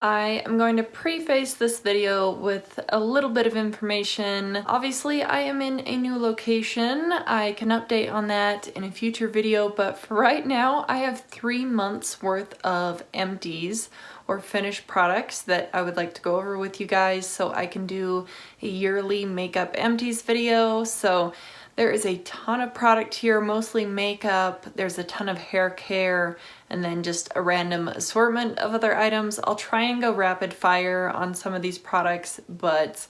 I am going to preface this video with a little bit of information. Obviously, I am in a new location. I can update on that in a future video, but for right now, I have 3 months worth of empties or finished products that I would like to go over with you guys so I can do a yearly makeup empties video. So there is a ton of product here, mostly makeup. There's a ton of hair care and then just a random assortment of other items. I'll try and go rapid fire on some of these products, but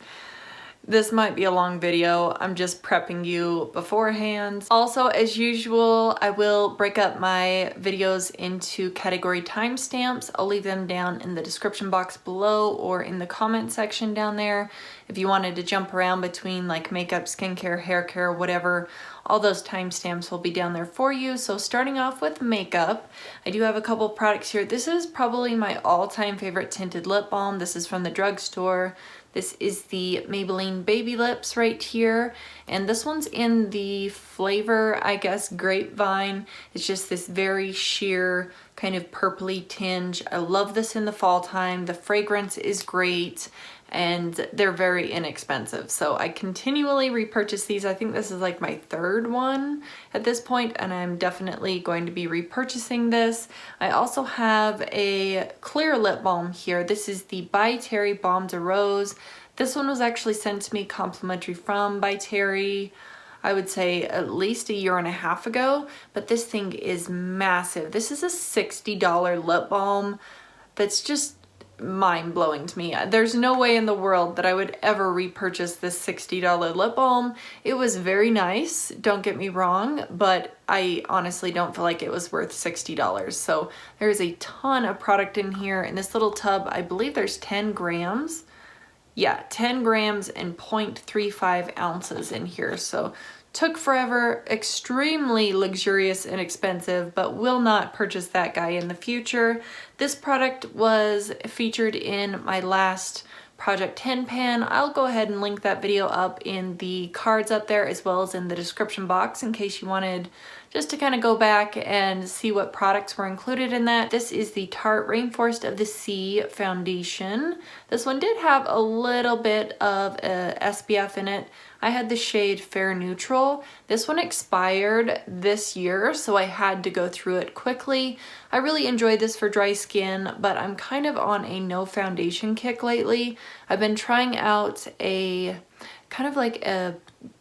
this might be a long video. I'm just prepping you beforehand. Also, as usual, I will break up my videos into category timestamps. I'll leave them down in the description box below or in the comment section down there. If you wanted to jump around between like makeup, skincare, hair care, whatever, all those timestamps will be down there for you. So starting off with makeup, I do have a couple products here. This is probably my all-time favorite tinted lip balm. This is from the drugstore. This is the Maybelline Baby Lips right here, and this one's in the flavor, I guess, Grapevine. It's just this very sheer kind of purpley tinge. I love this in the fall time. The fragrance is great, and they're very inexpensive. So I continually repurchase these. I think this is like my third one at this point, and I'm definitely going to be repurchasing this. I also have a clear lip balm here. This is the By Terry Balm de Rose. This one was actually sent to me complimentary from By Terry, I would say at least a year and a half ago, but this thing is massive. This is a $60 lip balm that's just mind-blowing to me. There's no way in the world that I would ever repurchase this $60 lip balm. It was very nice, don't get me wrong, but I honestly don't feel like it was worth $60. So there's a ton of product in here. In this little tub, I believe there's 10 grams. Yeah, 10 grams and 0.35 ounces in here. So took forever, extremely luxurious and expensive, but will not purchase that guy in the future. This product was featured in my last Project 10 pan. I'll go ahead and link that video up in the cards up there as well as in the description box in case you wanted just to kind of go back and see what products were included in that. This is the Tarte Rainforest of the Sea foundation. This one did have a little bit of SPF in it. I had the shade Fair Neutral. This one expired this year, so I had to go through it quickly. I really enjoyed this for dry skin, but I'm kind of on a no foundation kick lately. I've been trying out a kind of like a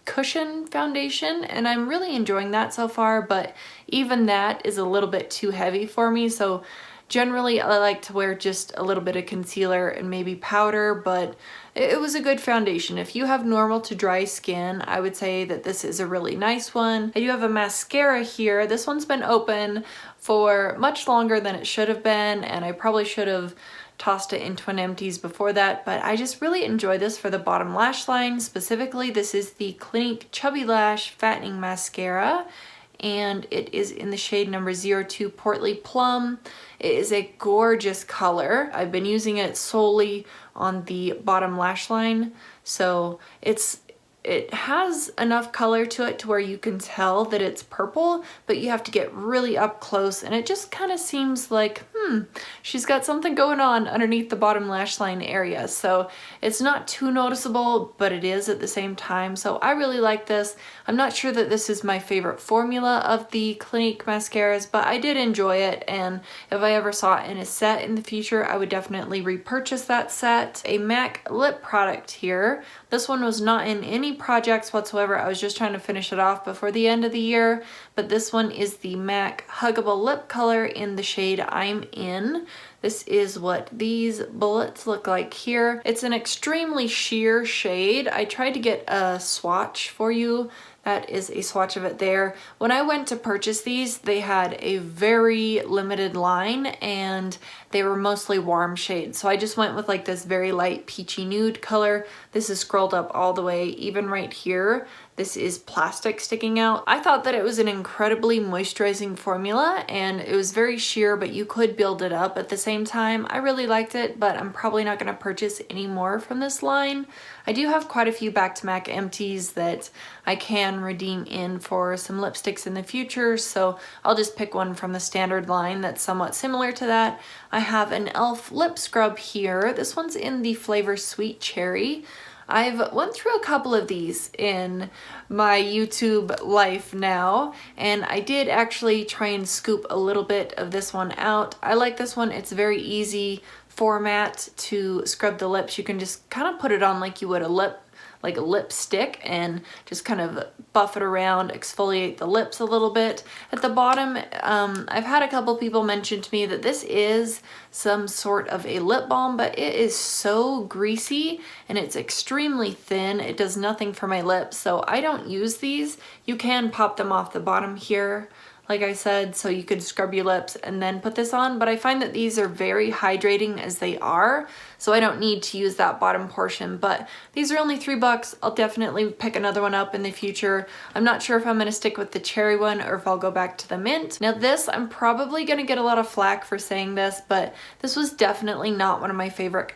cushion foundation, and I'm really enjoying that so far, but even that is a little bit too heavy for me. So generally I like to wear just a little bit of concealer and maybe powder, but it was a good foundation. If you have normal to dry skin, I would say that this is a really nice one. I do have a mascara here. This one's been open for much longer than it should have been, and I probably should have tossed it into an empties before that, but I just really enjoy this for the bottom lash line. Specifically, this is the Clinique Chubby Lash Fattening Mascara, and it is in the shade number 02 Portly Plum. It is a gorgeous color. I've been using it solely on the bottom lash line, so it has enough color to it to where you can tell that it's purple, but you have to get really up close, and it just kind of seems like, she's got something going on underneath the bottom lash line area. So it's not too noticeable, but it is at the same time. So I really like this. I'm not sure that this is my favorite formula of the Clinique mascaras, but I did enjoy it, and if I ever saw it in a set in the future, I would definitely repurchase that set. A MAC lip product here. This one was not in any projects whatsoever. I was just trying to finish it off before the end of the year, but this one is the MAC Huggable Lip Color in the shade I'm In. This is what these bullets look like here. It's an extremely sheer shade. I tried to get a swatch for you. That is a swatch of it there. When I went to purchase these, they had a very limited line and they were mostly warm shades. So I just went with like this very light peachy nude color. This is scrolled up all the way, even right here. this is plastic sticking out. I thought that it was an incredibly moisturizing formula and it was very sheer, but you could build it up at the same time. I really liked it, but I'm probably not going to purchase any more from this line. I do have quite a few back-to-back empties that I can redeem in for some lipsticks in the future, so I'll just pick one from the standard line that's somewhat similar to that. I have an e.l.f. lip scrub here. This one's in the flavor Sweet Cherry. I've went through a couple of these in my YouTube life now, and I did actually try and scoop a little bit of this one out. I like this one. It's very easy format to scrub the lips. You can just kind of put it on like you would a lipstick and just kind of buff it around, exfoliate the lips a little bit. At the bottom, I've had a couple people mention to me that this is some sort of a lip balm, but it is so greasy and it's extremely thin. It does nothing for my lips, so I don't use these. You can pop them off the bottom here, like I said, so you could scrub your lips and then put this on, but I find that these are very hydrating as they are, so I don't need to use that bottom portion, but these are only $3. I'll definitely pick another one up in the future. I'm not sure if I'm gonna stick with the cherry one or if I'll go back to the mint. Now this, I'm probably gonna get a lot of flack for saying this, but this was definitely not one of my favorite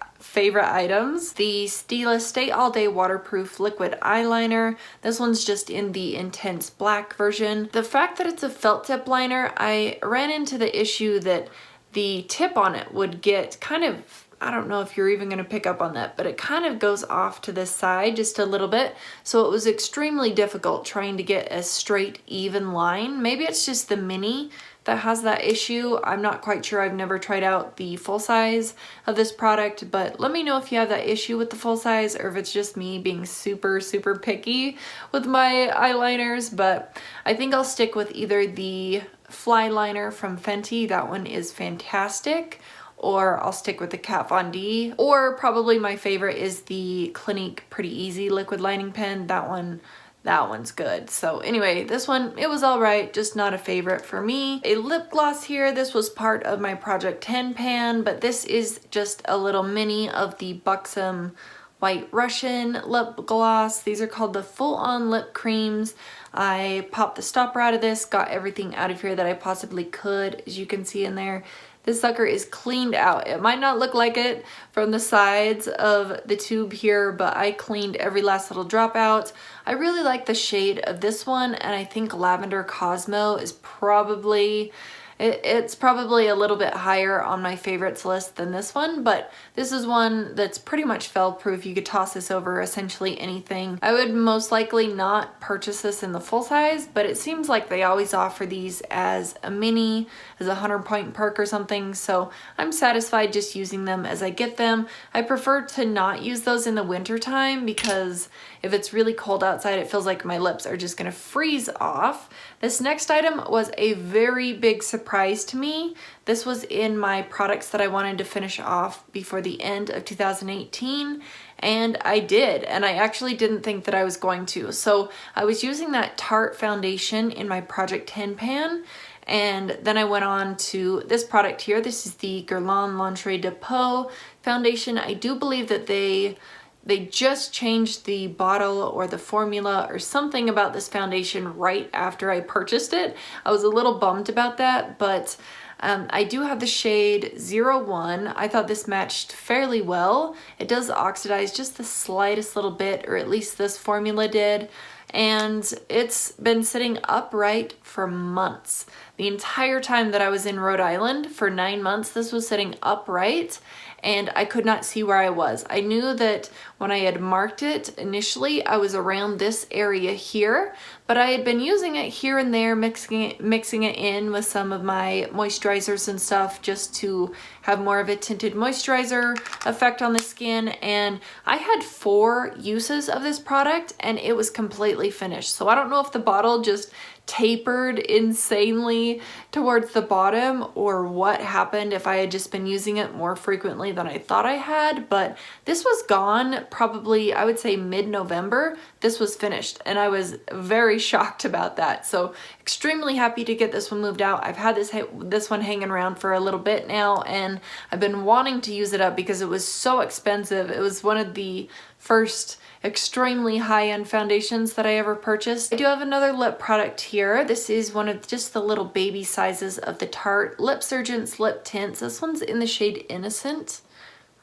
items. The Stila Stay All Day Waterproof Liquid Eyeliner. This one's just in the intense black version. The fact that it's a felt tip liner, I ran into the issue that the tip on it would get kind of, I don't know if you're even going to pick up on that, but it kind of goes off to the side just a little bit. So it was extremely difficult trying to get a straight, even line. Maybe it's just the mini that has that issue. I'm not quite sure. I've never tried out the full size of this product, but let me know if you have that issue with the full size or if it's just me being super picky with my eyeliners. But I think I'll stick with either the Fly Liner from Fenty. That one is fantastic. Or I'll stick with the Kat Von D. Or probably my favorite is the Clinique Pretty Easy liquid lining pen. That one's good. So anyway, this one, it was all right, just not a favorite for me. A lip gloss here. This was part of my Project 10 pan, but this is just a little mini of the Buxom White Russian lip gloss. These are called the Full On Lip Creams. I popped the stopper out of this, got everything out of here that I possibly could, as you can see in there. This sucker is cleaned out. It might not look like it from the sides of the tube here, but I cleaned every last little drop out. I really like the shade of this one, and I think Lavender Cosmo is probably, it's probably a little bit higher on my favorites list than this one, but this is one that's pretty much fail proof. You could toss this over essentially anything. I would most likely not purchase this in the full size, but it seems like they always offer these as a mini, as a 100-point perk or something, so I'm satisfied just using them as I get them. I prefer to not use those in the winter time because if it's really cold outside, it feels like my lips are just gonna freeze off. This next item was a very big surprise to me. This was in my products that I wanted to finish off before the end of 2018, and I did, and I actually didn't think that I was going to. So I was using that Tarte foundation in my Project 10 pan, and then I went on to this product here. This is the Guerlain Lingerie de Peau foundation. I do believe that they just changed the bottle or the formula or something about this foundation right after I purchased it. I was a little bummed about that, but I do have the shade 01. I thought this matched fairly well. It does oxidize just the slightest little bit, or at least this formula did, and it's been sitting upright for months. The entire time that I was in Rhode Island, for 9 months, this was sitting upright, and I could not see where I was. I knew that when I had marked it initially, I was around this area here, but I had been using it here and there, mixing it in with some of my moisturizers and stuff just to have more of a tinted moisturizer effect on the skin, and I had 4 uses of this product and it was completely finished. So I don't know if the bottle just tapered insanely towards the bottom or what happened if I had just been using it more frequently than I thought I had, but this was gone probably, I would say, mid-November. This was finished and I was very shocked about that. So extremely happy to get this one moved out. I've had this one hanging around for a little bit now, and I've been wanting to use it up because it was so expensive. It was one of the first extremely high-end foundations that I ever purchased. I do have another lip product here. This is one of just the little baby sizes of the Tarte Lip Surgeon's lip tints. This one's in the shade Innocent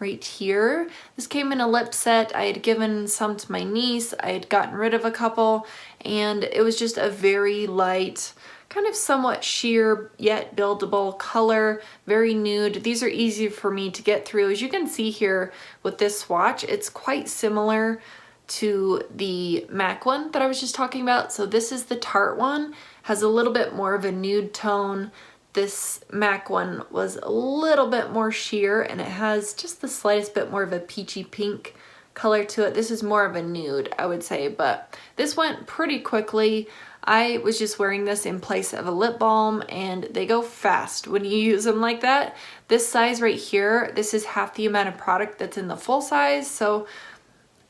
right here. This came in a lip set. I had given some to my niece. I had gotten rid of a couple, and it was just a very light, kind of somewhat sheer yet buildable color, very nude. These are easy for me to get through. As you can see here with this swatch, it's quite similar to the MAC one that I was just talking about. So this is the Tarte one, has a little bit more of a nude tone. This MAC one was a little bit more sheer, and it has just the slightest bit more of a peachy pink color to it. This is more of a nude, I would say, but this went pretty quickly. I was just wearing this in place of a lip balm, and they go fast when you use them like that. This size right here, this is half the amount of product that's in the full size, so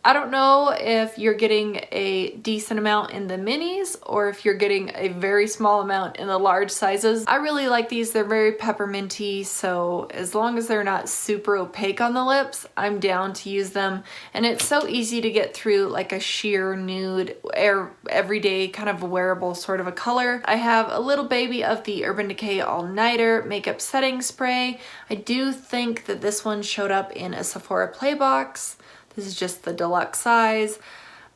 I don't know if you're getting a decent amount in the minis or if you're getting a very small amount in the large sizes. I really like these. They're very pepperminty, so as long as they're not super opaque on the lips, I'm down to use them. And it's so easy to get through like a sheer nude, everyday kind of wearable sort of a color. I have a little baby of the Urban Decay All Nighter Makeup Setting Spray. I do think that this one showed up in a Sephora Play box. This is just the deluxe size.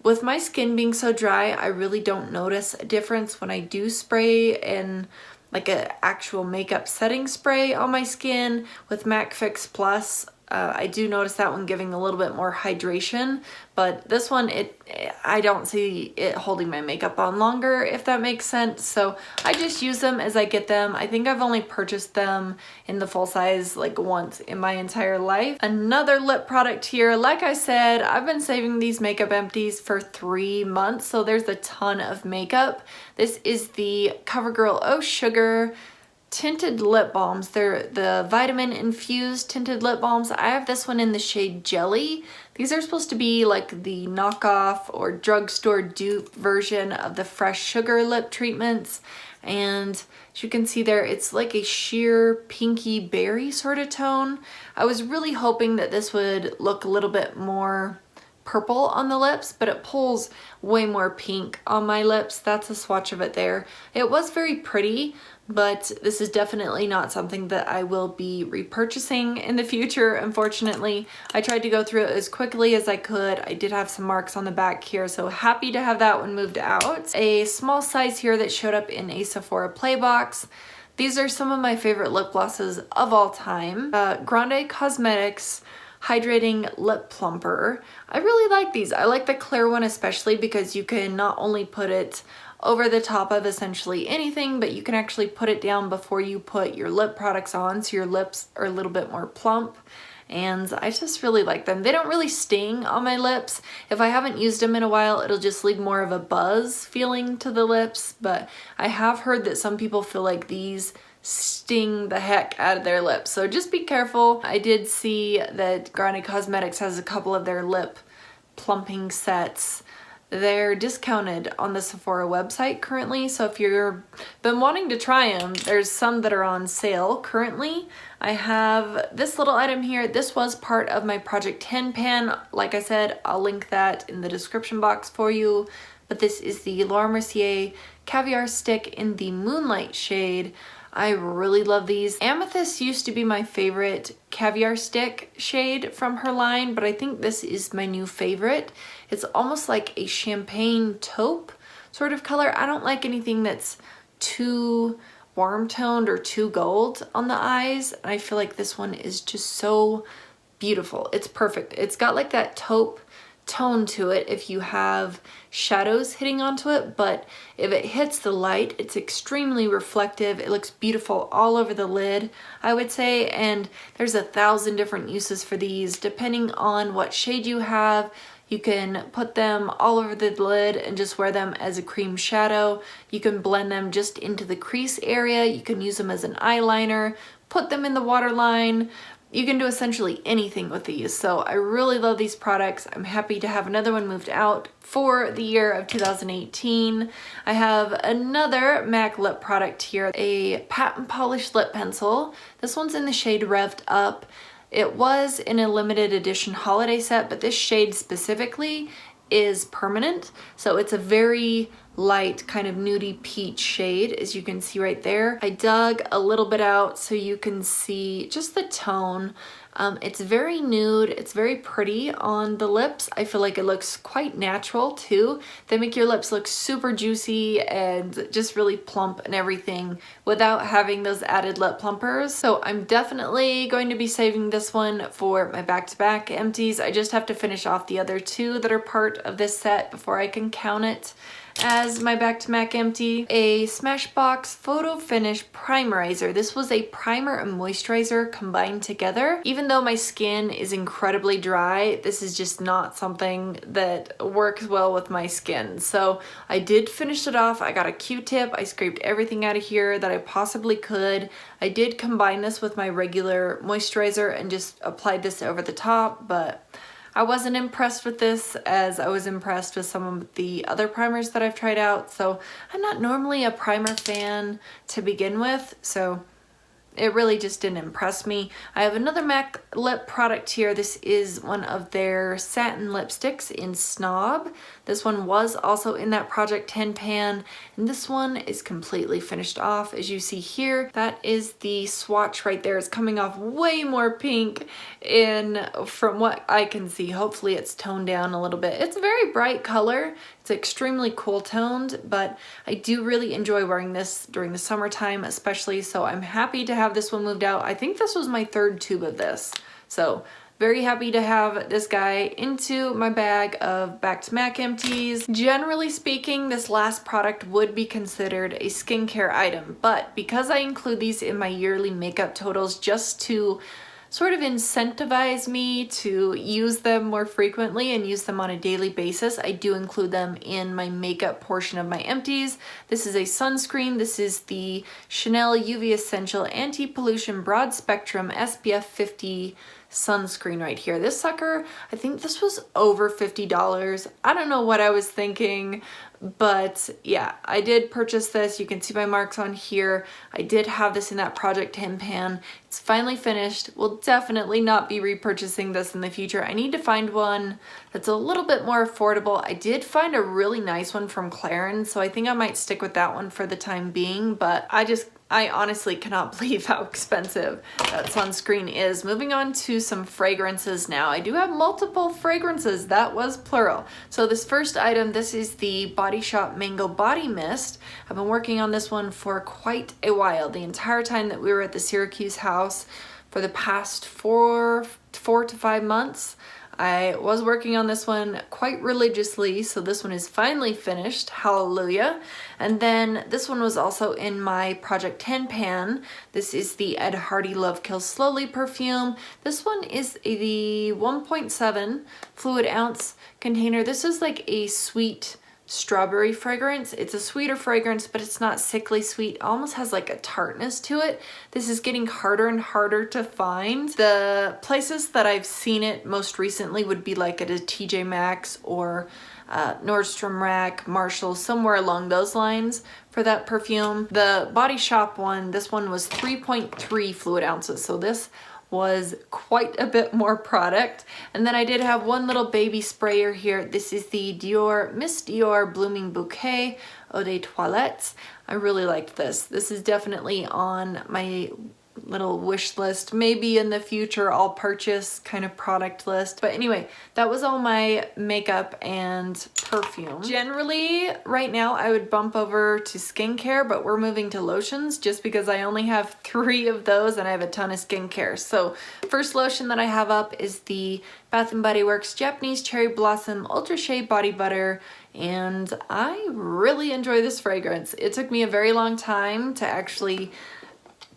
With my skin being so dry, I really don't notice a difference when I do spray in like an actual makeup setting spray on my skin. With MAC Fix Plus, I do notice that one giving a little bit more hydration, but this one, I don't see it holding my makeup on longer, if that makes sense. So I just use them as I get them. I think I've only purchased them in the full size like once in my entire life. Another lip product here. Like I said, I've been saving these makeup empties for 3 months, so there's a ton of makeup. This is the CoverGirl Oh Sugar tinted lip balms. They're the vitamin infused tinted lip balms. I have this one in the shade Jelly. These are supposed to be like the knockoff or drugstore dupe version of the Fresh Sugar lip treatments. And as you can see there, it's like a sheer pinky berry sort of tone. I was really hoping that this would look a little bit more purple on the lips, but it pulls way more pink on my lips. That's a swatch of it there. It was very pretty, but this is definitely not something that I will be repurchasing in the future, unfortunately. I tried to go through it as quickly as I could. I did have some marks on the back here, so happy to have that one moved out. A small size here that showed up in a Sephora Play box. These are some of my favorite lip glosses of all time. Grande Cosmetics Hydrating Lip Plumper. I really like these. I like the clear one especially because you can not only put it over the top of essentially anything, but you can actually put it down before you put your lip products on, so your lips are a little bit more plump. And I just really like them. They don't really sting on my lips. If I haven't used them in a while, it'll just leave more of a buzz feeling to the lips, but I have heard that some people feel like these sting the heck out of their lips, so just be careful. I did see that Grande Cosmetics has a couple of their lip plumping sets. They're discounted on the Sephora website currently, so if you've been wanting to try them, there's some that are on sale currently. I have this little item here. This was part of my Project 10 pan. Like I said, I'll link that in the description box for you. But this is the Laura Mercier Caviar Stick in the Moonlight shade. I really love these. Amethyst used to be my favorite caviar stick shade from her line, but I think this is my new favorite. It's almost like a champagne taupe sort of color. I don't like anything that's too warm toned or too gold on the eyes. I feel like this one is just so beautiful. It's perfect. It's got like that taupe tone to it if you have shadows hitting onto it, but if it hits the light, it's extremely reflective. It looks beautiful all over the lid, I would say, and there's 1,000 different uses for these. Depending on what shade you have, you can put them all over the lid and just wear them as a cream shadow. You can blend them just into the crease area. You can use them as an eyeliner, put them in the waterline, You can do essentially anything with these, so I really love these products. I'm happy to have another one moved out for the year of 2018. I have another MAC lip product here, a patent polished lip pencil. This one's in the shade Revved Up. It was in a limited edition holiday set, but this shade specifically is permanent, so it's a very light kind of nudie peach shade, as you can see right there. I dug a little bit out so you can see just the tone. It's very nude, it's very pretty on the lips. I feel like it looks quite natural too. They make your lips look super juicy and just really plump and everything without having those added lip plumpers. So I'm definitely going to be saving this one for my back-to-back empties. I just have to finish off the other two that are part of this set before I can count it as my back-to-back empty. A Smashbox Photo Finish Primerizer. This was a primer and moisturizer combined together. Even though my skin is incredibly dry, this is just not something that works well with my skin. So I did finish it off. I got a Q-tip. I scraped everything out of here that I possibly could. I did combine this with my regular moisturizer and just applied this over the top, but I wasn't impressed with this as I was impressed with some of the other primers that I've tried out. So I'm not normally a primer fan to begin with, so it really just didn't impress me. I have another MAC lip product here. This is one of their satin lipsticks in Snob. This one was also in that Project 10 pan, and this one is completely finished off. As you see here, that is the swatch right there. It's coming off way more pink from what I can see. Hopefully it's toned down a little bit. It's a very bright color. It's extremely cool toned, but I do really enjoy wearing this during the summertime especially, so I'm happy to have this one moved out. I think this was my third tube of this, so very happy to have this guy into my bag of back-to-back empties. Generally speaking, this last product would be considered a skincare item, but because I include these in my yearly makeup totals just to sort of incentivize me to use them more frequently and use them on a daily basis, I do include them in my makeup portion of my empties. This is a sunscreen. This is the Chanel UV Essential Anti-Pollution Broad Spectrum SPF 50 sunscreen right here. This sucker, I think this was over $50. I don't know what I was thinking, but yeah, I did purchase this. You can see my marks on here. I did have this in that Project 10 pan. It's finally finished. We'll definitely not be repurchasing this in the future. I need to find one that's a little bit more affordable. I did find a really nice one from Clarins, so I think I might stick with that one for the time being, but I honestly cannot believe how expensive that sunscreen is. Moving on to some fragrances now. I do have multiple fragrances. That was plural. So this first item, this is the Body Shop Mango Body Mist. I've been working on this one for quite a while. The entire time that we were at the Syracuse house for the past four to 5 months. I was working on this one quite religiously, so this one is finally finished, hallelujah. And then this one was also in my Project 10 pan. This is the Ed Hardy Love Kills Slowly perfume. This one is the 1.7 fluid ounce container. This is like a sweet strawberry fragrance. It's a sweeter fragrance, but it's not sickly sweet. It almost has like a tartness to it. This is getting harder and harder to find. The places that I've seen it most recently would be like at a TJ Maxx or Nordstrom Rack, Marshalls, somewhere along those lines for that perfume. The Body Shop one, this one was 3.3 fluid ounces, so this was quite a bit more product. And then I did have one little baby sprayer here. This is the Miss Dior Blooming Bouquet Eau de Toilette. I really liked this. This is definitely on my little wish list. Maybe in the future I'll purchase kind of product list. But anyway, that was all my makeup and perfume. Generally, right now I would bump over to skincare, but we're moving to lotions just because I only have 3 of those and I have a ton of skincare. So first lotion that I have up is the Bath & Body Works Japanese Cherry Blossom Ultra Shea Body Butter, and I really enjoy this fragrance. It took me a very long time to actually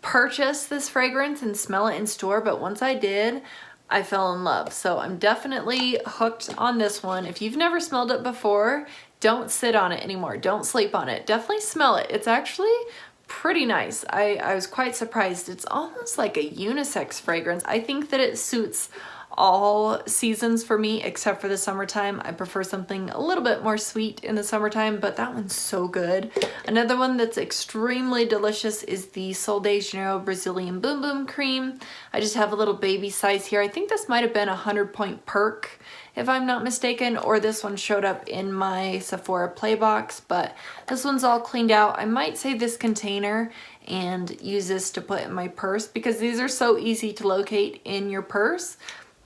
purchase this fragrance and smell it in store, but once I did, I fell in love. So I'm definitely hooked on this one. If you've never smelled it before, don't sit on it anymore. Don't sleep on it. Definitely smell it. It's actually pretty nice. I was quite surprised. It's almost like a unisex fragrance. I think that it suits all seasons for me except for the summertime. I prefer something a little bit more sweet in the summertime, but that one's so good. Another one that's extremely delicious is the Sol de Janeiro Brazilian Boom Boom Cream. I just have a little baby size here. I think this might have been a 100-point perk if I'm not mistaken, or this one showed up in my Sephora play box, but this one's all cleaned out. I might save this container and use this to put in my purse because these are so easy to locate in your purse.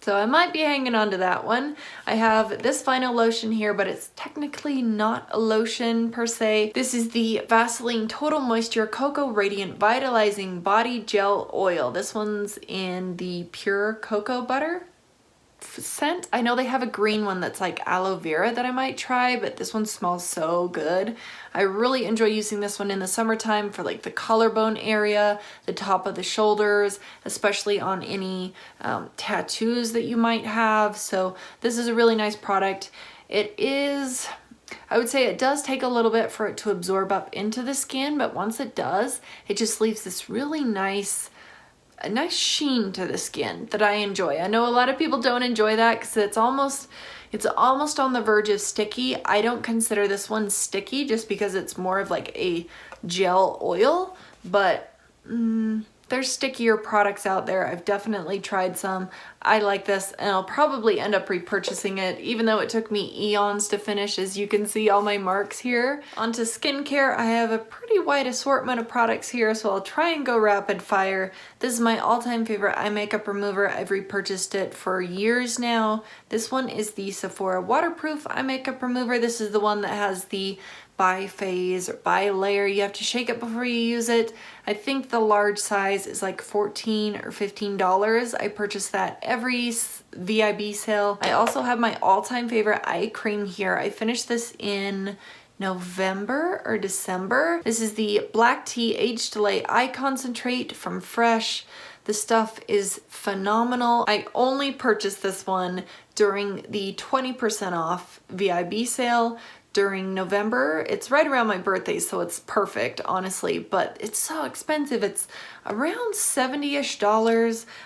So I might be hanging on to that one. I have this final lotion here, but it's technically not a lotion per se. This is the Vaseline Total Moisture Cocoa Radiant Vitalizing Body Gel Oil. This one's in the Pure Cocoa Butter scent. I know they have a green one that's like aloe vera that I might try, but this one smells so good. I really enjoy using this one in the summertime for like the collarbone area, the top of the shoulders, especially on any tattoos that you might have. So this is a really nice product. It is, I would say it does take a little bit for it to absorb up into the skin, but once it does, it just leaves this really nice a nice sheen to the skin that I enjoy. I know a lot of people don't enjoy that because it's almost on the verge of sticky. I don't consider this one sticky just because it's more of like a gel oil, but there's stickier products out there. I've definitely tried some. I like this and I'll probably end up repurchasing it even though it took me eons to finish, as you can see all my marks here. Onto skincare, I have a pretty wide assortment of products here, so I'll try and go rapid fire. This is my all-time favorite eye makeup remover. I've repurchased it for years now. This one is the Sephora Waterproof Eye Makeup Remover. This is the one that has the bi-phase or bi-layer. You have to shake it before you use it. I think the large size is like $14 or $15. I purchased that every VIB sale. I also have my all-time favorite eye cream here. I finished this in November or December. This is the Black Tea Age Delay Eye Concentrate from Fresh. The stuff is phenomenal. I only purchased this one during the 20% off VIB sale during November. It's right around my birthday, so it's perfect, honestly, but it's so expensive. It's around $70-ish.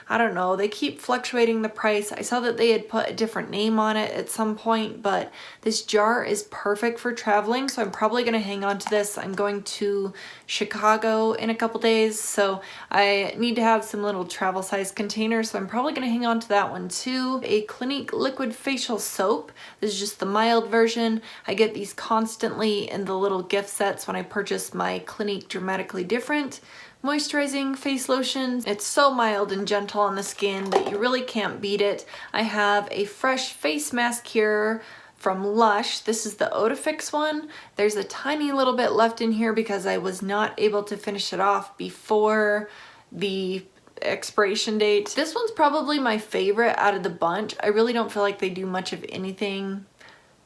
I don't know, they keep fluctuating the price. I saw that they had put a different name on it at some point, but this jar is perfect for traveling, so I'm probably gonna hang on to this. I'm going to Chicago in a couple days, so I need to have some little travel size containers, so I'm probably gonna hang on to that one too. A Clinique liquid facial soap. This is just the mild version. I get these constantly in the little gift sets when I purchase my Clinique Dramatically Different moisturizing face lotion. It's so mild and gentle on the skin that you really can't beat it. I have a fresh face mask here from Lush. This is the Odafix one. There's a tiny little bit left in here because I was not able to finish it off before the expiration date. This one's probably my favorite out of the bunch. I really don't feel like they do much of anything,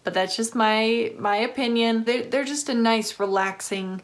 but that's just my opinion. They're just a nice, relaxing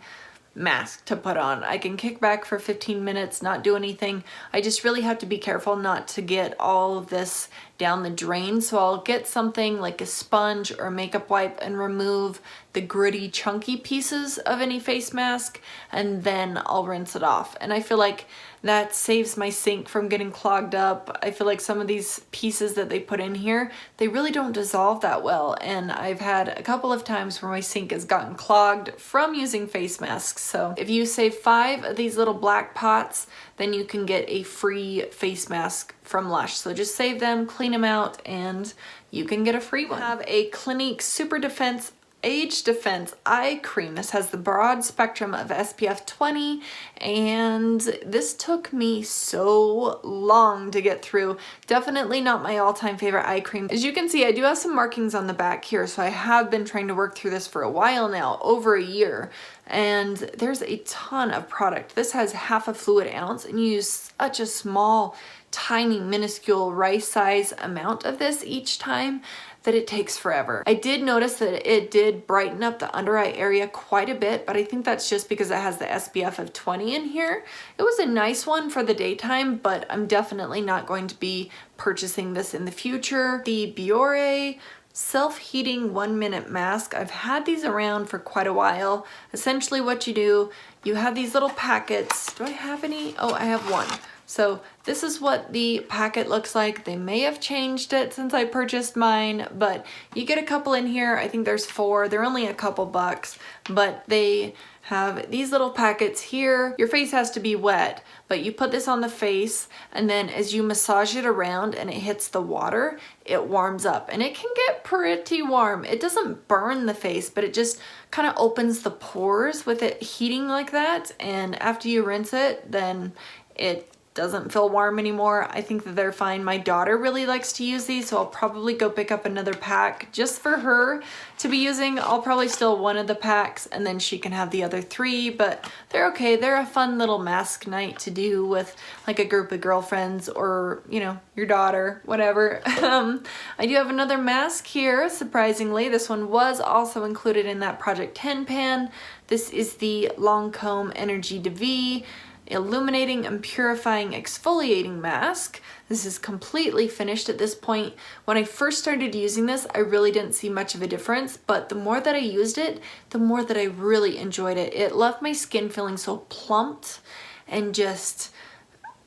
mask to put on. I can kick back for 15 minutes, not do anything. I just really have to be careful not to get all of this down the drain. So I'll get something like a sponge or a makeup wipe and remove the gritty, chunky pieces of any face mask, and then I'll rinse it off. And I feel like that saves my sink from getting clogged up. I feel like some of these pieces that they put in here, they really don't dissolve that well. And I've had a couple of times where my sink has gotten clogged from using face masks. So if you save 5 of these little black pots, then you can get a free face mask from Lush. So just save them, clean them out, and you can get a free one. I have a Clinique Super Defense Age Defense Eye Cream. This has the broad spectrum of SPF 20, and this took me so long to get through. Definitely not my all-time favorite eye cream. As you can see, I do have some markings on the back here, so I have been trying to work through this for a while now, over a year. And there's a ton of product. This has half a fluid ounce, and you use such a small, tiny, minuscule rice size amount of this each time that it takes forever. I did notice that it did brighten up the under eye area quite a bit, but I think that's just because it has the SPF of 20 in here. It was a nice one for the daytime, but I'm definitely not going to be purchasing this in the future. The Biore self-heating 1-minute mask. I've had these around for quite a while. Essentially what you do, you have these little packets. Do I have any? Oh, I have one. So this is what the packet looks like. They may have changed it since I purchased mine, but you get a couple in here. I think there's 4. They're only a couple bucks, but they have these little packets here. Your face has to be wet, but you put this on the face, and then as you massage it around and it hits the water, it warms up, and it can get pretty warm. It doesn't burn the face, but it just kind of opens the pores with it heating like that, and after you rinse it, then it doesn't feel warm anymore. I think that they're fine. My daughter really likes to use these, so I'll probably go pick up another pack just for her to be using. I'll probably steal one of the packs and then she can have the other 3, but they're okay. They're a fun little mask night to do with like a group of girlfriends or, you know, your daughter, whatever. I do have another mask here, surprisingly. This one was also included in that Project 10 pan. This is the Lancome Energy de Vie Illuminating and Purifying Exfoliating Mask. This is completely finished at this point. When I first started using this, I really didn't see much of a difference, but the more that I used it, the more that I really enjoyed it. It left my skin feeling so plumped and just,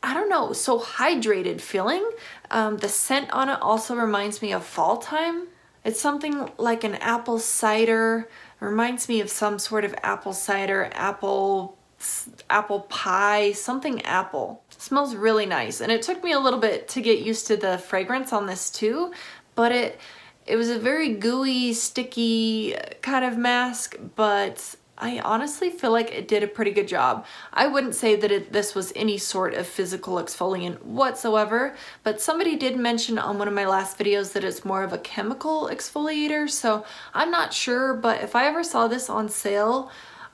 I don't know, so hydrated feeling. The scent on it also reminds me of fall time. It's something like an apple cider. It reminds me of some sort of apple cider, apple pie, something apple. It smells really nice, and it took me a little bit to get used to the fragrance on this too, but it was a very gooey, sticky kind of mask, but I honestly feel like it did a pretty good job. I wouldn't say that this was any sort of physical exfoliant whatsoever, but somebody did mention on one of my last videos that it's more of a chemical exfoliator, so I'm not sure, but if I ever saw this on sale,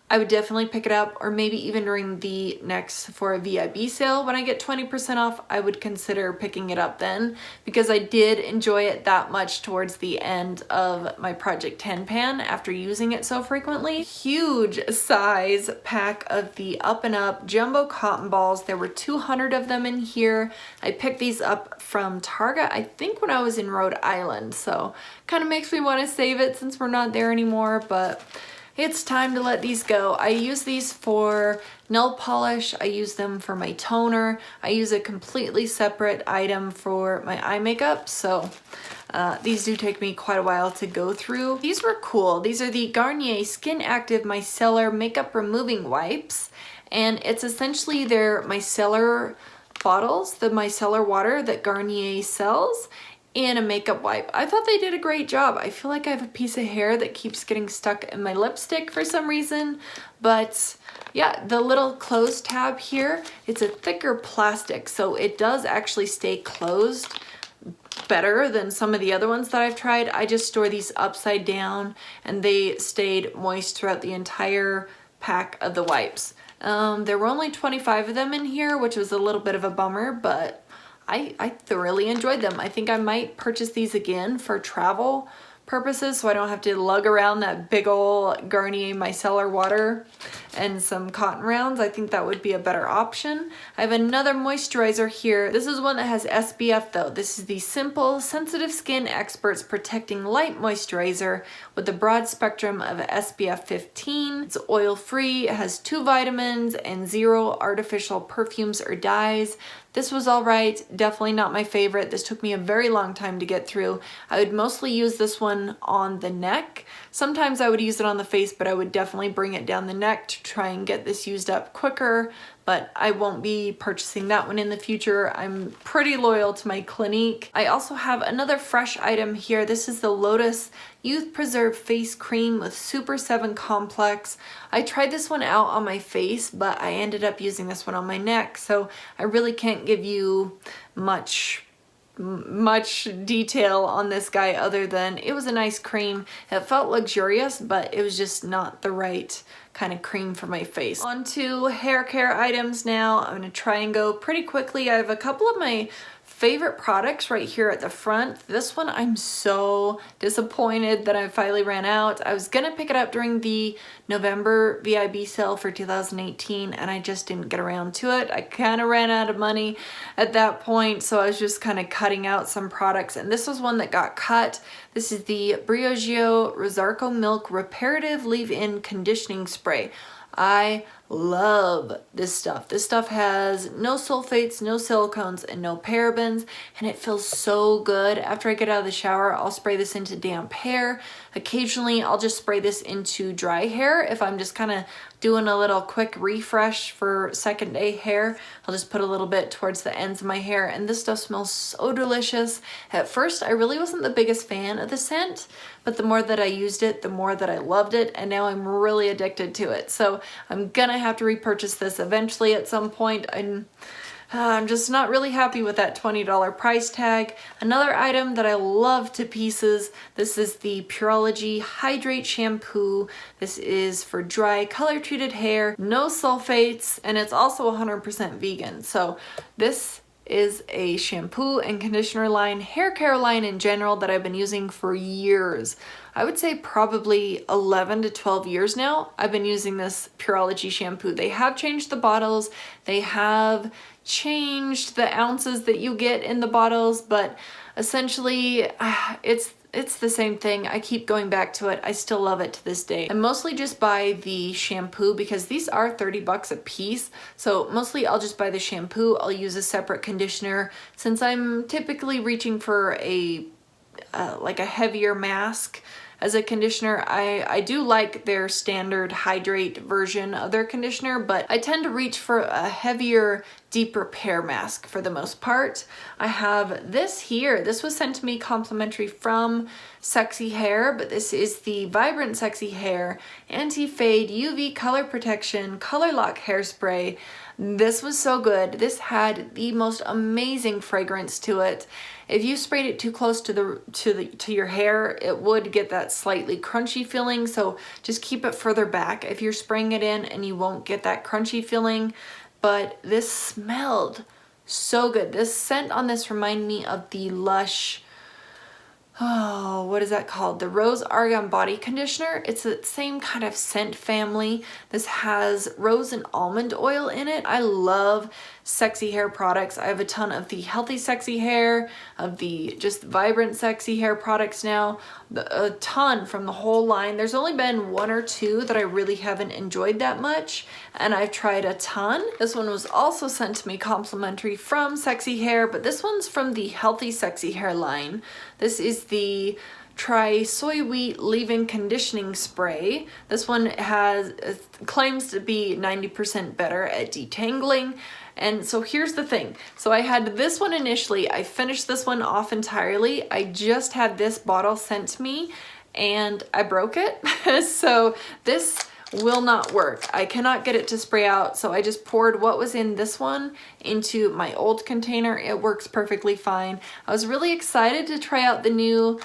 I would definitely pick it up, or maybe even during the next Sephora VIB sale when I get 20% off, I would consider picking it up then, because I did enjoy it that much towards the end of my Project 10 pan after using it so frequently. Huge size pack of the Up and Up jumbo cotton balls. There were 200 of them in here. I picked these up from Target, I think when I was in Rhode Island, so kind of makes me want to save it since we're not there anymore, but it's time to let these go. I use these for nail polish. I use them for my toner. I use a completely separate item for my eye makeup. So these do take me quite a while to go through. These were cool. These are the Garnier Skin Active Micellar Makeup Removing Wipes. And it's essentially their micellar bottles, the micellar water that Garnier sells, and a makeup wipe. I thought they did a great job. I feel like I have a piece of hair that keeps getting stuck in my lipstick for some reason, but yeah, the little close tab here, it's a thicker plastic, so it does actually stay closed better than some of the other ones that I've tried. I just store these upside down and they stayed moist throughout the entire pack of the wipes. There were only 25 of them in here, which was a little bit of a bummer, but I thoroughly enjoyed them. I think I might purchase these again for travel purposes so I don't have to lug around that big ol' Garnier micellar water and some cotton rounds. I think that would be a better option. I have another moisturizer here. This is one that has SPF though. This is the Simple Sensitive Skin Experts Protecting Light Moisturizer with a broad spectrum of SPF 15. It's oil free, it has 2 vitamins and 0 artificial perfumes or dyes. This was all right, definitely not my favorite. This took me a very long time to get through. I would mostly use this one on the neck. Sometimes I would use it on the face, but I would definitely bring it down the neck to try and get this used up quicker, but I won't be purchasing that one in the future. I'm pretty loyal to my Clinique. I also have another fresh item here. This is the Lotus Youth Preserve Face Cream with Super 7 Complex. I tried this one out on my face, but I ended up using this one on my neck, so I really can't give you much detail on this guy other than it was a nice cream. It felt luxurious, but it was just not the right kind of cream for my face. On to hair care items now. I'm gonna try and go pretty quickly. I have a couple of my favorite products right here at the front. This one I'm so disappointed that I finally ran out. I was gonna pick it up during the November VIB sale for 2018 and I just didn't get around to it. I kind of ran out of money at that point, so I was just kind of cutting out some products, and this was one that got cut. This is the Briogeo Rosarco Milk Reparative Leave-In Conditioning Spray. I love this stuff. This stuff has no sulfates, no silicones, and no parabens, and it feels so good. After I get out of the shower, I'll spray this into damp hair. Occasionally, I'll just spray this into dry hair if I'm just kind of doing a little quick refresh for second day hair. I'll just put a little bit towards the ends of my hair, and this stuff smells so delicious. At first, I really wasn't the biggest fan of the scent, but the more that I used it, the more that I loved it, and now I'm really addicted to it. So I'm gonna have to repurchase this eventually at some point. I'm just not really happy with that $20 price tag. Another item that I love to pieces, this is the Pureology Hydrate Shampoo. This is for dry, color-treated hair, no sulfates, and it's also 100% vegan. So this is a shampoo and conditioner line, hair care line in general, that I've been using for years. I would say probably 11 to 12 years now I've been using this Pureology shampoo. They have changed the bottles, they have changed the ounces that you get in the bottles, but essentially it's the same thing. I keep going back to it. I still love it to this day. I mostly just buy the shampoo because these are 30 bucks a piece. So mostly I'll just buy the shampoo. I'll use a separate conditioner since I'm typically reaching for a like a heavier mask as a conditioner. I do like their standard hydrate version of their conditioner, but I tend to reach for a heavier, deep repair mask for the most part. I have this here. This was sent to me complimentary from Sexy Hair, but this is the Vibrant Sexy Hair Anti-Fade UV Color Protection Color Lock Hairspray. This was so good. This had the most amazing fragrance to it. If you sprayed it too close to your hair, it would get that slightly crunchy feeling, so just keep it further back if you're spraying it in, and you won't get that crunchy feeling. But this smelled so good. This scent on this reminded me of the Lush, oh, what is that called? The Rose Argan Body Conditioner. It's the same kind of scent family. This has rose and almond oil in it. I love Sexy Hair products. I have a ton of the Healthy Sexy Hair, of the just Vibrant Sexy Hair products now, a ton from the whole line. There's only been one or two that I really haven't enjoyed that much, and I've tried a ton. This one was also sent to me complimentary from Sexy Hair, but this one's from the Healthy Sexy Hair line. This is the Try Soy Wheat Leave-In Conditioning Spray. This one claims to be 90% better at detangling. And so here's the thing. So I had this one initially. I finished this one off entirely. I just had this bottle sent to me and I broke it. So this will not work. I cannot get it to spray out. So I just poured what was in this one into my old container. It works perfectly fine. I was really excited to try out the new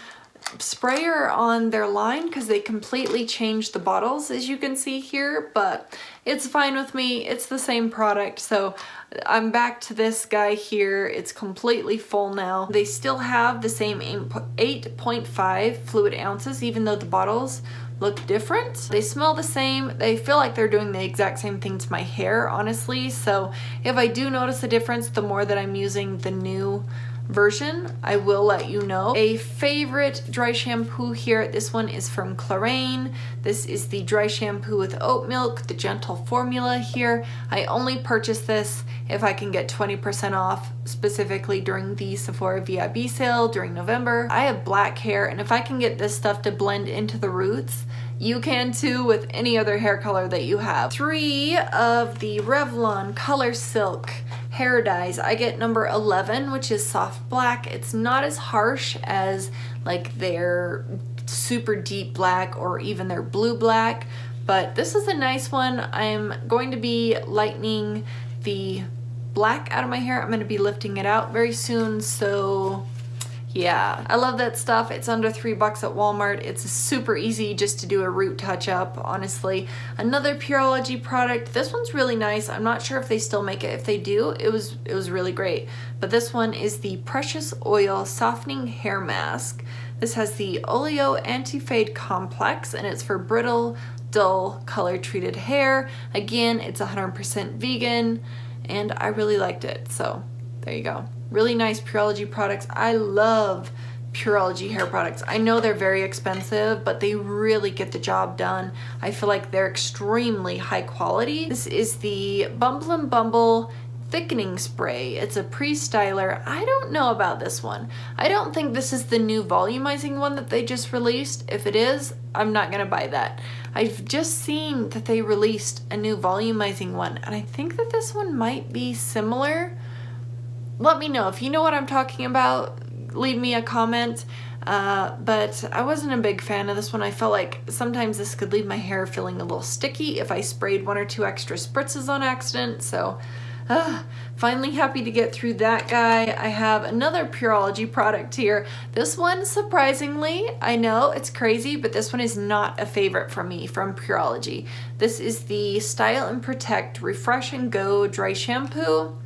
sprayer on their line because they completely changed the bottles, as you can see here, but it's fine with me. It's the same product, so I'm back to this guy here. It's completely full now. They still have the same 8.5 fluid ounces, even though the bottles look different. They smell the same. They feel like they're doing the exact same thing to my hair, honestly. So if I do notice a difference, the more that I'm using the new version, I will let you know. A favorite dry shampoo here, this one is from Clarins. This is the dry shampoo with oat milk, the gentle formula here. I only purchase this if I can get 20% off, specifically during the Sephora VIB sale during November. I have black hair, and if I can get this stuff to blend into the roots, you can too with any other hair color that you have. 3 of the Revlon Color Silk hair dyes. I get number 11, which is soft black. It's not as harsh as like their super deep black or even their blue black, but this is a nice one. I'm going to be lightening the black out of my hair. I'm going to be lifting it out very soon, so yeah, I love that stuff. It's under $3 at Walmart. It's super easy just to do a root touch up, honestly. Another Pureology product. This one's really nice. I'm not sure if they still make it. If they do, it was really great. But this one is the Precious Oil Softening Hair Mask. This has the Oleo Anti-Fade Complex, and it's for brittle, dull, color-treated hair. Again, it's 100% vegan, and I really liked it. So there you go. Really nice Pureology products. I love Pureology hair products. I know they're very expensive, but they really get the job done. I feel like they're extremely high quality. This is the Bumble and Bumble thickening spray. It's a pre-styler. I don't know about this one. I don't think this is the new volumizing one that they just released. If it is, I'm not gonna buy that. I've just seen that they released a new volumizing one, and I think that this one might be similar. Let me know if you know what I'm talking about. Leave me a comment. But I wasn't a big fan of this one. I felt like sometimes this could leave my hair feeling a little sticky if I sprayed 1 or 2 extra spritzes on accident. So finally happy to get through that guy. I have another Pureology product here. This one, surprisingly, I know it's crazy, but this one is not a favorite for me from Pureology. This is the Style and Protect Refresh and Go Dry Shampoo.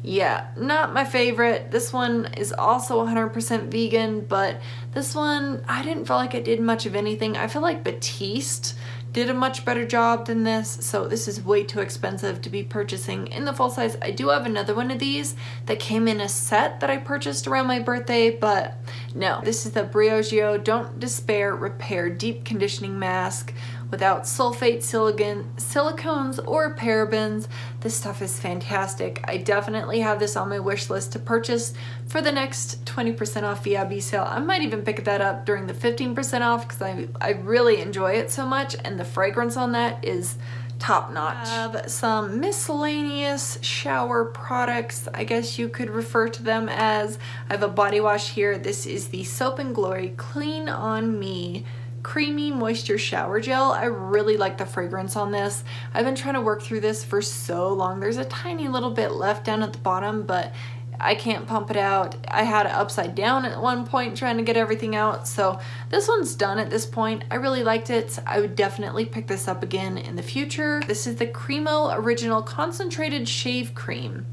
Yeah, not my favorite. This one is also 100% vegan, but this one, I didn't feel like it did much of anything. I feel like Batiste did a much better job than this, so this is way too expensive to be purchasing in the full size. I do have another one of these that came in a set that I purchased around my birthday, but no. This is the Briogeo Don't Despair Repair Deep Conditioning Mask without sulfate, silicones, or parabens. This stuff is fantastic. I definitely have this on my wish list to purchase for the next 20% off VIB sale. I might even pick that up during the 15% off because I really enjoy it so much, and the fragrance on that is top notch. I have some miscellaneous shower products, I guess you could refer to them as. I have a body wash here. This is the Soap and Glory Clean On Me Creamy Moisture Shower Gel. I really like the fragrance on this. I've been trying to work through this for so long. There's a tiny little bit left down at the bottom, but I can't pump it out. I had it upside down at one point trying to get everything out, so this one's done at this point. I really liked it. I would definitely pick this up again in the future. This is the Cremo Original Concentrated Shave Cream.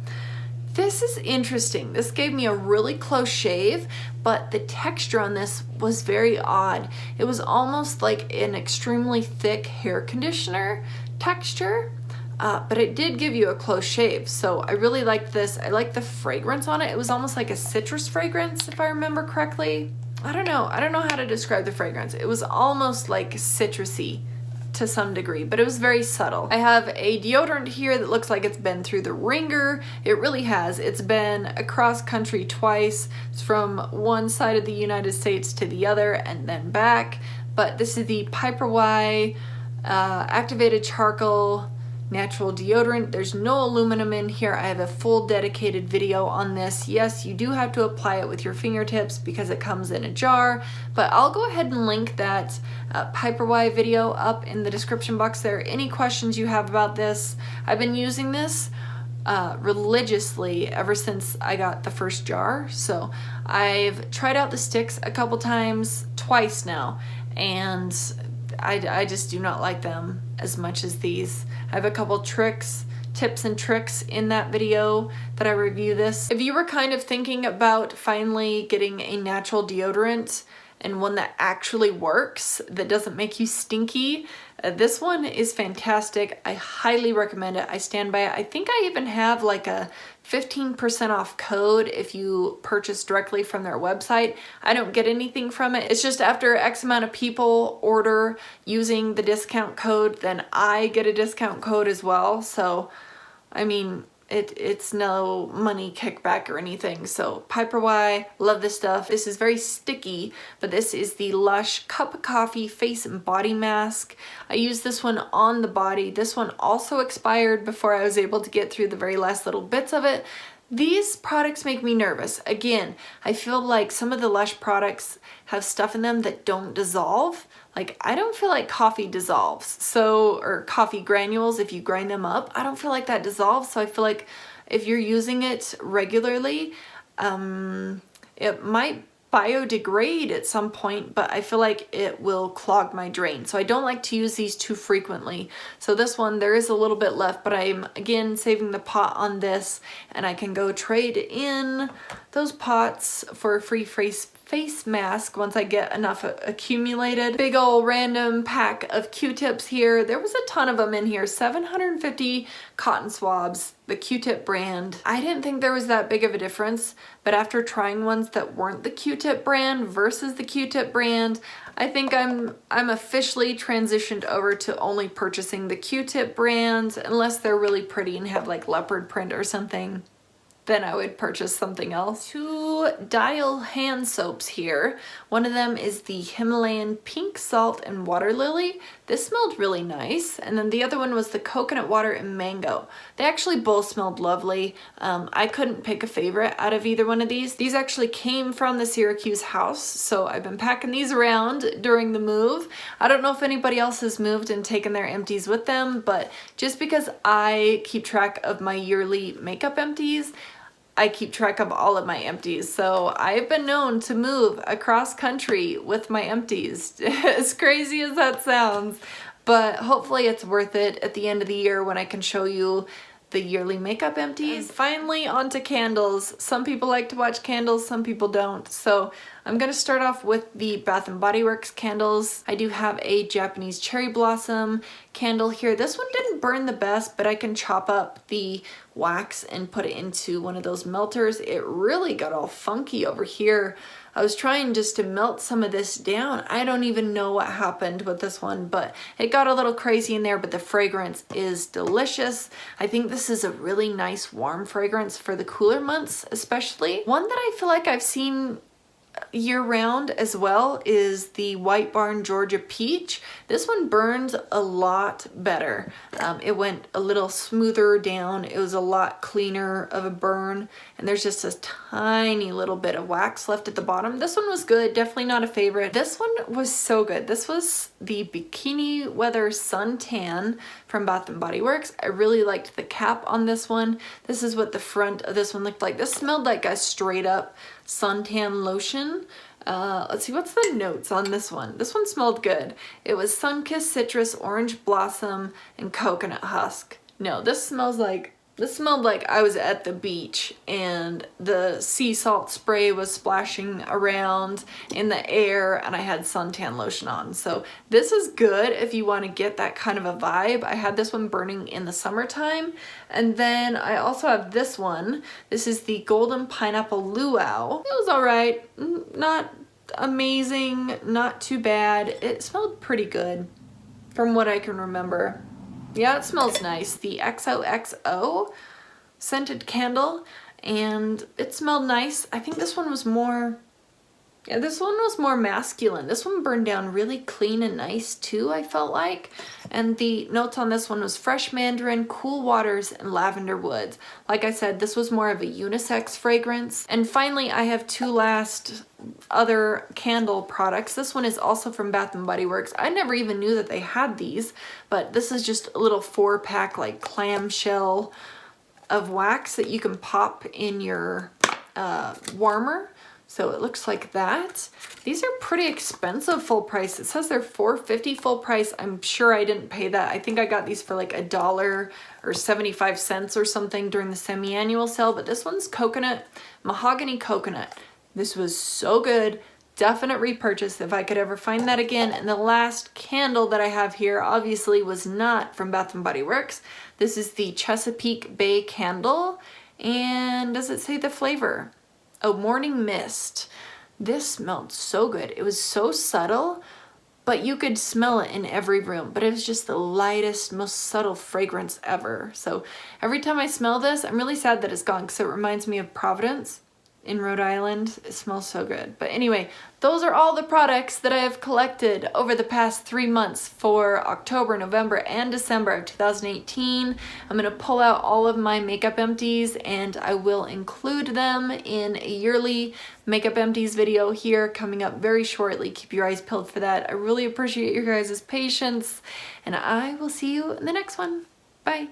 This is interesting. This gave me a really close shave, but the texture on this was very odd. It was almost like an extremely thick hair conditioner texture, but it did give you a close shave. So I really liked this. I like the fragrance on it. It was almost like a citrus fragrance, if I remember correctly. I don't know how to describe the fragrance. It was almost like citrusy to some degree, but it was very subtle. I have a deodorant here that looks like it's been through the ringer. It really has. It's been across country twice. It's from one side of the United States to the other and then back. But this is the Piper Y Activated Charcoal Natural Deodorant. There's no aluminum in here. I have a full dedicated video on this. Yes, you do have to apply it with your fingertips because it comes in a jar, but I'll go ahead and link that Piper Y video up in the description box there. Any questions you have about this? I've been using this religiously ever since I got the first jar. So I've tried out the sticks a couple times, twice now, and I just do not like them as much as these. I have a couple tips and tricks in that video that I review this. If you were kind of thinking about finally getting a natural deodorant and one that actually works, that doesn't make you stinky, this one is fantastic. I highly recommend it. I stand by it. I think I even have like a 15% off code if you purchase directly from their website. I don't get anything from it. It's just after X amount of people order using the discount code, then I get a discount code as well. So, I mean, it's no money kickback or anything. So Piper Y, love this stuff. This is very sticky, but this is the Lush Cup of Coffee Face and Body Mask. I used this one on the body. This one also expired before I was able to get through the very last little bits of it. These products make me nervous. Again, I feel like some of the Lush products have stuff in them that don't dissolve. Like, I don't feel like coffee dissolves. So, or coffee granules, if you grind them up, I don't feel like that dissolves. So I feel like if you're using it regularly, it might biodegrade at some point, but I feel like it will clog my drain. So I don't like to use these too frequently. So this one, there is a little bit left, but I'm again saving the pot on this, and I can go trade in those pots for a free face face mask once I get enough accumulated. Big ol' random pack of Q-tips here. There was a ton of them in here, 750 cotton swabs, the Q-tip brand. I didn't think there was that big of a difference, but after trying ones that weren't the Q-tip brand versus the Q-tip brand, I think I'm officially transitioned over to only purchasing the Q-tip brands unless they're really pretty and have like leopard print or something. Then I would purchase something else. 2 Dial hand soaps here. One of them is the Himalayan Pink Salt and Water Lily. This smelled really nice. And then the other one was the Coconut Water and Mango. They actually both smelled lovely. I couldn't pick a favorite out of either one of these. These actually came from the Syracuse house, so I've been packing these around during the move. I don't know if anybody else has moved and taken their empties with them, but just because I keep track of my yearly makeup empties, I keep track of all of my empties. So I've been known to move across country with my empties, as crazy as that sounds. But hopefully it's worth it at the end of the year when I can show you the yearly makeup empties. And finally, onto candles. Some people like to watch candles, some people don't. So I'm gonna start off with the Bath & Body Works candles. I do have a Japanese cherry blossom candle here. This one didn't burn the best, but I can chop up the wax and put it into one of those melters. It really got all funky over here. I was trying just to melt some of this down. I don't even know what happened with this one, but it got a little crazy in there, but the fragrance is delicious. I think this is a really nice warm fragrance for the cooler months, especially. One that I feel like I've seen year-round as well is the White Barn Georgia Peach. This one burns a lot better. It went a little smoother down. It was a lot cleaner of a burn, and there's just a tiny little bit of wax left at the bottom. This one was good, definitely not a favorite. This one was so good. This was the Bikini Weather Suntan from Bath & Body Works. I really liked the cap on this one. This is what the front of this one looked like. This smelled like a straight up suntan lotion. Let's see, what's the notes on this one? This one smelled good. It was sun-kissed citrus, orange blossom, and coconut husk. No, this smelled like I was at the beach and the sea salt spray was splashing around in the air and I had suntan lotion on. So this is good if you want to get that kind of a vibe. I had this one burning in the summertime. And then I also have this one. This is the Golden Pineapple Luau. It was all right. Not amazing, not too bad. It smelled pretty good from what I can remember. Yeah, it smells nice. The XOXO scented candle, and it smelled nice. I think this one was more, yeah, this one was more masculine. This one burned down really clean and nice too, I felt like. And the notes on this one was fresh mandarin, cool waters, and lavender woods. Like I said, this was more of a unisex fragrance. And finally, I have 2 last other candle products. This one is also from Bath & Body Works. I never even knew that they had these, but this is just a little 4-pack like clamshell of wax that you can pop in your warmer. So it looks like that. These are pretty expensive full price. It says they're $4.50 full price. I'm sure I didn't pay that. I think I got these for like $1 or 75 cents or something during the semi-annual sale, but this one's coconut, mahogany coconut. This was so good. Definite repurchase if I could ever find that again. And the last candle that I have here obviously was not from Bath & Body Works. This is the Chesapeake Bay candle. And does it say the flavor? Oh, Morning Mist. This smelled so good. It was so subtle, but you could smell it in every room. But it was just the lightest, most subtle fragrance ever. So every time I smell this, I'm really sad that it's gone because it reminds me of Providence in Rhode Island. It smells so good. But anyway, those are all the products that I have collected over the past 3 months for October, November, and December of 2018. I'm gonna pull out all of my makeup empties and I will include them in a yearly makeup empties video here coming up very shortly. Keep your eyes peeled for that. I really appreciate your guys' patience and I will see you in the next one. Bye.